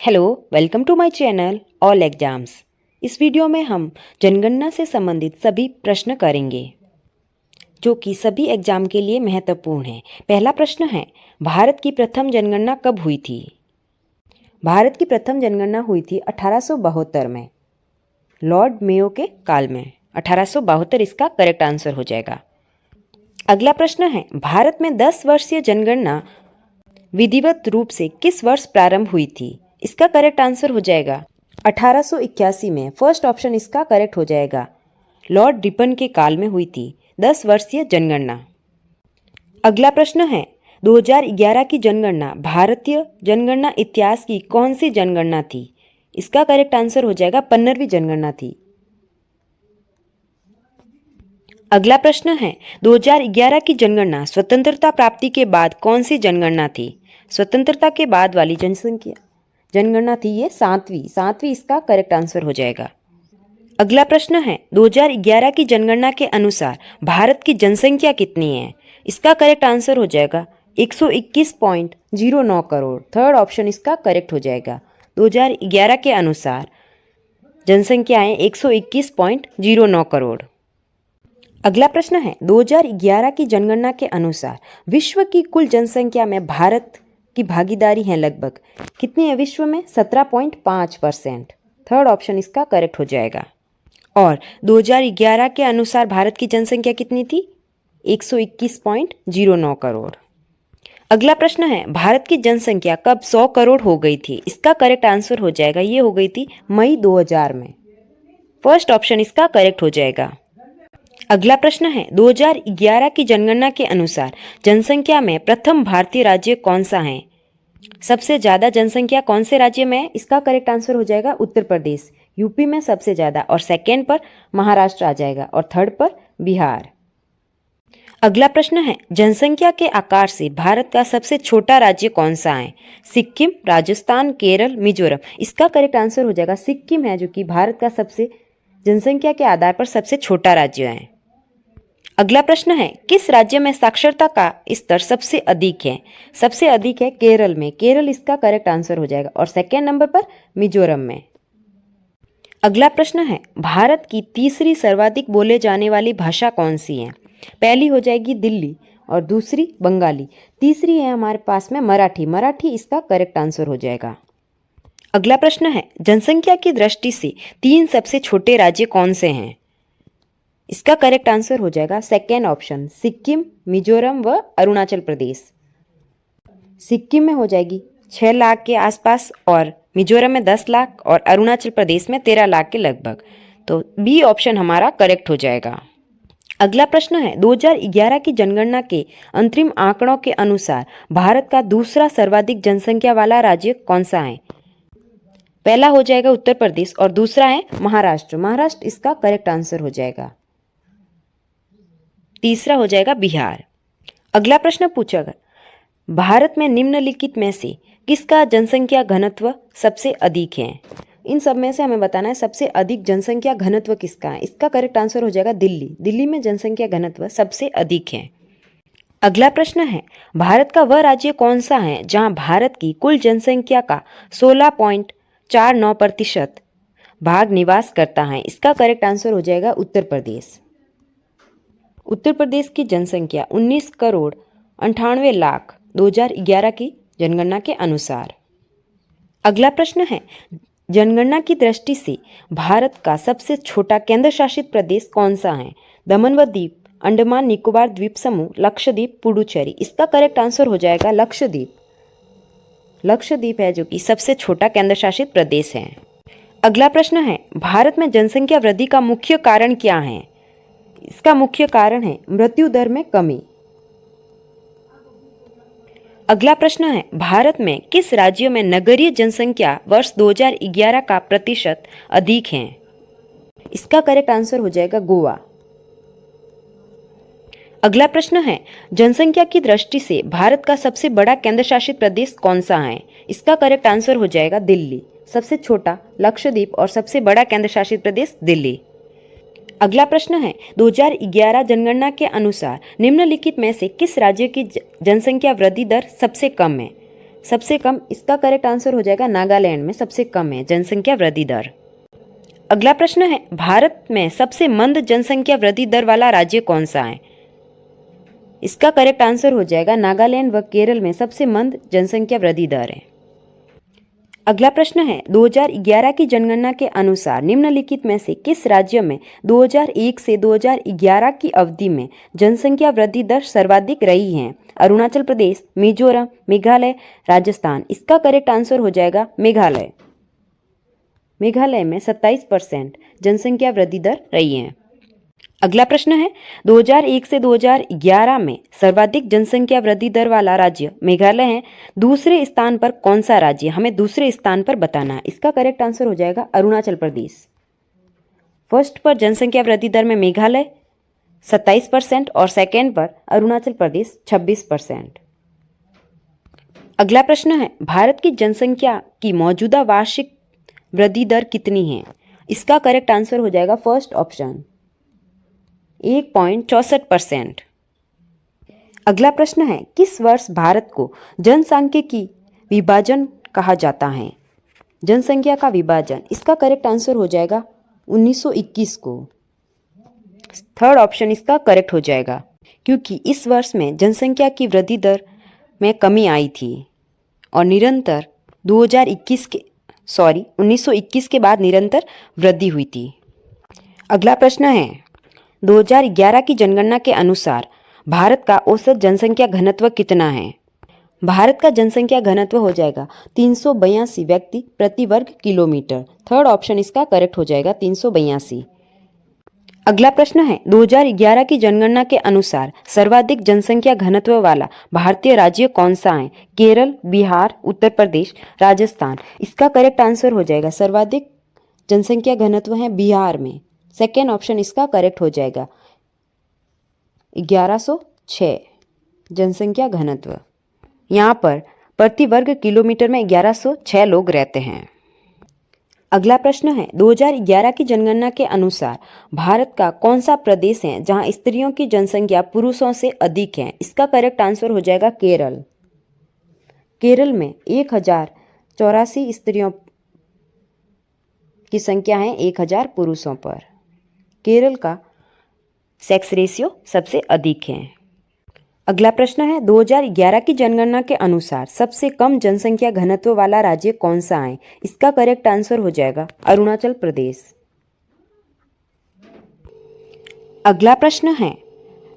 Hello, welcome to my channel all exams. इस video में हम जनगणना से संबंधित सभी प्रश्न करेंगे जो कि सभी एग्जाम के लिए महत्वपूर्ण है। पहला प्रश्न है, भारत की प्रथम जनगणना कब हुई थी? भारत की प्रथम जनगणना हुई थी 1872 में, लॉर्ड मेयो के काल में। 1872 इसका करेक्ट आंसर हो जाएगा। अगला प्रश्न है, भारत में 10 वर्षीय जनगणना विधिवत रूप से किस वर्ष प्रारंभ हुई थी? इसका करेक्ट आंसर हो जाएगा 1881 में। फर्स्ट ऑप्शन इसका करेक्ट हो जाएगा। लॉर्ड रिपन के काल में हुई थी 10 वर्षीय जनगणना। अगला प्रश्न है, 2011 की जनगणना भारतीय जनगणना इतिहास की कौन सी जनगणना थी? इसका करेक्ट आंसर हो जाएगा 15वीं जनगणना थी। अगला प्रश्न है, 2011 की जनगणना स्वतंत्रता प्राप्ति के बाद कौन सी जनगणना थी? स्वतंत्रता के बाद वाली जनगणना थी ये सातवीं इसका करेक्ट आंसर हो जाएगा। अगला प्रश्न है, 2011 की जनगणना के अनुसार भारत की जनसंख्या कितनी है? इसका करेक्ट आंसर हो जाएगा 121.09 करोड़। थर्ड ऑप्शन इसका करेक्ट हो जाएगा। 2011 के अनुसार जनसंख्या है 121.09 करोड़। अगला प्रश्न है, 2011 की जनगणना के अनुसार विश्व की कुल जनसंख्या में भारत की भागीदारी है लगभग कितनी है विश्व में? 17.5%। थर्ड ऑप्शन इसका करेक्ट हो जाएगा। और 2011 के अनुसार भारत की जनसंख्या कितनी थी? 121.09 करोड़। अगला प्रश्न है, भारत की जनसंख्या कब 100 करोड़ हो गई थी? इसका करेक्ट आंसर हो जाएगा, ये हो गई थी मई 2000 में। फर्स्ट ऑप्शन इसका करेक्ट हो जाएगा। अगला प्रश्न है, 2011 की जनगणना के अनुसार जनसंख्या में प्रथम भारतीय राज्य कौन सा है? सबसे ज़्यादा जनसंख्या कौन से राज्य में है? इसका करेक्ट आंसर हो जाएगा उत्तर प्रदेश। यूपी में सबसे ज़्यादा, और सेकेंड पर महाराष्ट्र आ जाएगा, और थर्ड पर बिहार। अगला प्रश्न है, जनसंख्या के आकार से भारत का सबसे छोटा राज्य कौन सा है? सिक्किम, राजस्थान, केरल, मिजोरम। इसका करेक्ट आंसर हो जाएगा सिक्किम है, जो कि भारत का सबसे जनसंख्या के आधार पर सबसे छोटा राज्य है। अगला प्रश्न है, किस राज्य में साक्षरता का स्तर सबसे अधिक है? सबसे अधिक है केरल में। केरल इसका करेक्ट आंसर हो जाएगा, और सेकेंड नंबर पर मिजोरम में। अगला प्रश्न है, भारत की तीसरी सर्वाधिक बोले जाने वाली भाषा कौन सी है? पहली हो जाएगी दिल्ली, और दूसरी बंगाली। तीसरी है हमारे पास में मराठी। मराठी इसका करेक्ट आंसर हो जाएगा। अगला प्रश्न है, जनसंख्या की दृष्टि से 3 सबसे छोटे राज्य कौन से हैं? इसका करेक्ट आंसर हो जाएगा सेकेंड ऑप्शन, सिक्किम, मिजोरम व अरुणाचल प्रदेश। सिक्किम में हो जाएगी 6 लाख के आसपास, और मिजोरम में 10 लाख, और अरुणाचल प्रदेश में 13 लाख के लगभग। तो बी ऑप्शन हमारा करेक्ट हो जाएगा। अगला प्रश्न है, 2011 की जनगणना के अंतरिम आंकड़ों के अनुसार भारत का दूसरा सर्वाधिक जनसंख्या वाला राज्य कौन सा है? पहला हो जाएगा उत्तर प्रदेश, और दूसरा है महाराष्ट्र। महाराष्ट्र इसका करेक्ट आंसर हो जाएगा। तीसरा हो जाएगा बिहार। अगला प्रश्न पूछेगा, भारत में निम्नलिखित में से किसका जनसंख्या घनत्व सबसे अधिक है? इन सब में से हमें बताना है सबसे अधिक जनसंख्या घनत्व किसका है। इसका करेक्ट आंसर हो जाएगा दिल्ली। दिल्ली में जनसंख्या घनत्व सबसे अधिक है। अगला प्रश्न है, भारत का वह राज्य कौन सा है जहां भारत की कुल जनसंख्या का 16.49% भाग निवास करता है? इसका करेक्ट आंसर हो जाएगा उत्तर प्रदेश। उत्तर प्रदेश की जनसंख्या 19 करोड़ 98 लाख 2011 की जनगणना के अनुसार। अगला प्रश्न है, जनगणना की दृष्टि से भारत का सबसे छोटा केंद्र शासित प्रदेश कौन सा है? दमन व दीप, अंडमान निकोबार द्वीप समूह, लक्षद्वीप, पुडुचेरी। इसका करेक्ट आंसर हो जाएगा लक्षद्वीप। लक्षद्वीप है जो कि सबसे छोटा केंद्र शासित प्रदेश है। अगला प्रश्न है, भारत में जनसंख्या वृद्धि का मुख्य कारण क्या है? इसका मुख्य कारण है मृत्यु दर में कमी। अगला प्रश्न है, भारत में किस राज्यों में नगरीय जनसंख्या वर्ष 2011 का प्रतिशत अधिक है? इसका करेक्ट आंसर हो जाएगा गोवा। अगला प्रश्न है, जनसंख्या की दृष्टि से भारत का सबसे बड़ा केंद्र शासित प्रदेश कौन सा है? इसका करेक्ट आंसर हो जाएगा दिल्ली। सबसे छोटा लक्षद्वीप, और सबसे बड़ा केंद्र शासित प्रदेश दिल्ली। अगला प्रश्न है, 2011 जनगणना के अनुसार निम्नलिखित में से किस राज्य की जनसंख्या वृद्धि दर सबसे कम है? सबसे कम, इसका करेक्ट आंसर हो जाएगा नागालैंड में सबसे कम है जनसंख्या वृद्धि दर। अगला प्रश्न है, भारत में सबसे मंद जनसंख्या वृद्धि दर वाला राज्य कौन सा है? इसका करेक्ट आंसर हो जाएगा नागालैंड व केरल में सबसे मंद जनसंख्या वृद्धि दर है। अगला प्रश्न है, 2011 की जनगणना के अनुसार निम्नलिखित में से किस राज्य में 2001 से 2011 की अवधि में जनसंख्या वृद्धि दर सर्वाधिक रही है? अरुणाचल प्रदेश, मिजोरम, मेघालय, राजस्थान। इसका करेक्ट आंसर हो जाएगा मेघालय। मेघालय में 27% जनसंख्या वृद्धि दर रही है। अगला प्रश्न है, 2001 से 2011 में सर्वाधिक जनसंख्या वृद्धि दर वाला राज्य मेघालय है। दूसरे स्थान पर कौन सा राज्य? हमें दूसरे स्थान पर बताना है। इसका करेक्ट आंसर हो जाएगा अरुणाचल प्रदेश। फर्स्ट पर जनसंख्या वृद्धि दर में मेघालय 27% और सेकेंड पर अरुणाचल प्रदेश 26%। अगला प्रश्न है, भारत की जनसंख्या की मौजूदा वार्षिक वृद्धि दर कितनी है? इसका करेक्ट आंसर हो जाएगा फर्स्ट ऑप्शन 1.64%। अगला प्रश्न है, किस वर्ष भारत को जनसांख्यिकी विभाजन कहा जाता है? जनसंख्या का विभाजन, इसका करेक्ट आंसर हो जाएगा 1921 को। थर्ड ऑप्शन इसका करेक्ट हो जाएगा, क्योंकि इस वर्ष में जनसंख्या की वृद्धि दर में कमी आई थी और निरंतर 1921 के बाद निरंतर वृद्धि हुई थी। अगला प्रश्न है, 2011 की जनगणना के अनुसार भारत का औसत जनसंख्या घनत्व कितना है? भारत का जनसंख्या घनत्व हो जाएगा 382 व्यक्ति प्रति वर्ग किलोमीटर। थर्ड ऑप्शन इसका करेक्ट हो जाएगा 382। अगला प्रश्न है, 2011 की जनगणना के अनुसार सर्वाधिक जनसंख्या घनत्व वाला भारतीय राज्य कौन सा है? केरल, बिहार, उत्तर प्रदेश, राजस्थान। इसका करेक्ट आंसर हो जाएगा सर्वाधिक जनसंख्या घनत्व है बिहार में। सेकेंड ऑप्शन इसका करेक्ट हो जाएगा 1106 जनसंख्या घनत्व। यहाँ पर प्रति वर्ग किलोमीटर में 1106 लोग रहते हैं। अगला प्रश्न है, 2011 की जनगणना के अनुसार भारत का कौन सा प्रदेश है जहां स्त्रियों की जनसंख्या पुरुषों से अधिक है? इसका करेक्ट आंसर हो जाएगा केरल। केरल में 1084 स्त्रियों की संख्या है 1000 पुरुषों पर। केरल का सेक्स रेशियो सबसे अधिक है। अगला प्रश्न है, 2011 की जनगणना के अनुसार सबसे कम जनसंख्या घनत्व वाला राज्य कौन सा है? इसका करेक्ट आंसर हो जाएगा अरुणाचल प्रदेश। अगला प्रश्न है,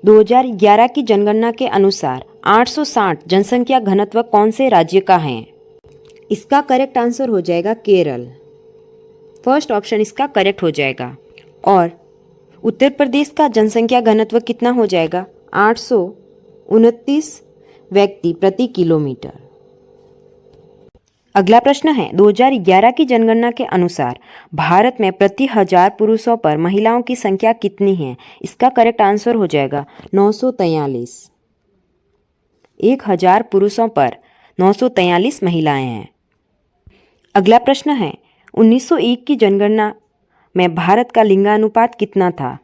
2011 की जनगणना के अनुसार 860 जनसंख्या घनत्व कौन से राज्य का है? इसका करेक्ट आंसर हो जाएगा केरल। फर्स्ट ऑप्शन इसका करेक्ट हो जाएगा। और उत्तर प्रदेश का जनसंख्या घनत्व कितना हो जाएगा? 829 व्यक्ति प्रति किलोमीटर। अगला प्रश्न है, 2011 की जनगणना के अनुसार भारत में प्रति 1000 पुरुषों पर महिलाओं की संख्या कितनी है? इसका करेक्ट आंसर हो जाएगा 943। 1000 पुरुषों पर 943 महिलाएं हैं। अगला प्रश्न है, 1901 की जनगणना में भारत का लिंगानुपात कितना था?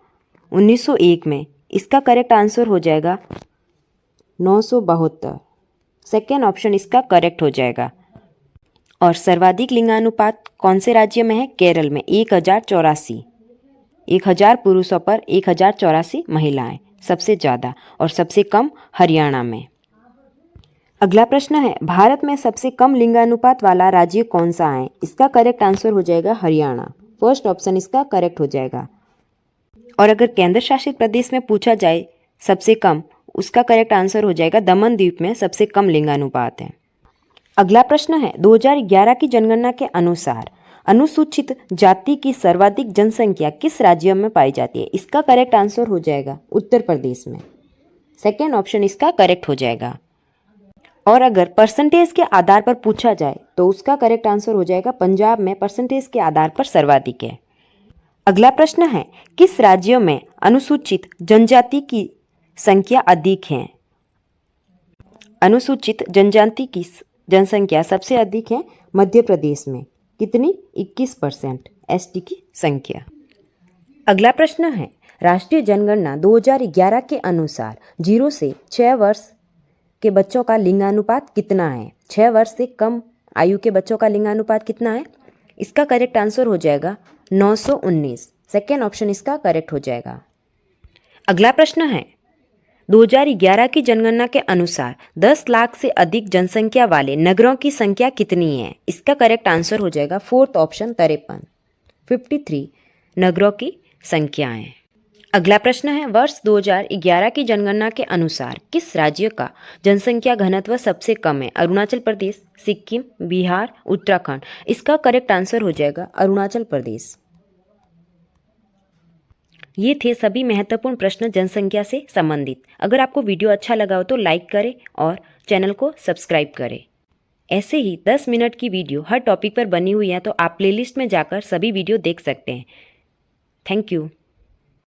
1901 में इसका करेक्ट आंसर हो जाएगा 972। सेकेंड ऑप्शन इसका करेक्ट हो जाएगा। और सर्वाधिक लिंगानुपात कौन से राज्य में है? केरल में 1084। 1000 पुरुषों पर 1084 महिलाएं सबसे ज़्यादा, और सबसे कम हरियाणा में। अगला प्रश्न है, भारत में सबसे कम लिंगानुपात वाला राज्य कौन सा है? इसका करेक्ट आंसर हो जाएगा हरियाणा। फर्स्ट ऑप्शन इसका करेक्ट हो जाएगा। और अगर केंद्र शासित प्रदेश में पूछा जाए सबसे कम, उसका करेक्ट आंसर हो जाएगा दमन द्वीप में सबसे कम लिंगानुपात है। अगला प्रश्न है, 2011 की जनगणना के अनुसार अनुसूचित जाति की सर्वाधिक जनसंख्या किस राज्य में पाई जाती है? इसका करेक्ट आंसर हो जाएगा उत्तर प्रदेश में। सेकेंड ऑप्शन इसका करेक्ट हो जाएगा। और अगर परसेंटेज के आधार पर पूछा जाए तो उसका करेक्ट आंसर हो जाएगा पंजाब में परसेंटेज के आधार पर सर्वाधिक है। अगला प्रश्न है, किस राज्यों में अनुसूचित जनजाति की संख्या अधिक है? अनुसूचित जनजाति की जनसंख्या सबसे अधिक है मध्य प्रदेश में। कितनी? 21% एसटी की संख्या। अगला प्रश्न है, राष्ट्रीय जनगणना 2011 के अनुसार 0 से 6 वर्ष के बच्चों का लिंगानुपात कितना है? 6 वर्ष से कम आयु के बच्चों का लिंगानुपात कितना है? इसका करेक्ट आंसर हो जाएगा 919। सेकेंड ऑप्शन इसका करेक्ट हो जाएगा। अगला प्रश्न है 2011 की जनगणना के अनुसार 10 लाख से अधिक जनसंख्या वाले नगरों की संख्या कितनी है? इसका करेक्ट आंसर हो जाएगा फोर्थ ऑप्शन 53। 53 नगरों की संख्याएं। अगला प्रश्न है वर्ष 2011 की जनगणना के अनुसार किस राज्य का जनसंख्या घनत्व सबसे कम है? अरुणाचल प्रदेश, सिक्किम, बिहार, उत्तराखंड। इसका करेक्ट आंसर हो जाएगा अरुणाचल प्रदेश। ये थे सभी महत्वपूर्ण प्रश्न जनसंख्या से संबंधित। अगर आपको वीडियो अच्छा लगा हो तो लाइक करें और चैनल को सब्सक्राइब करें। ऐसे ही 10 मिनट की वीडियो हर टॉपिक पर बनी हुई है, तो आप प्लेलिस्ट में जाकर सभी वीडियो देख सकते हैं। Thank you.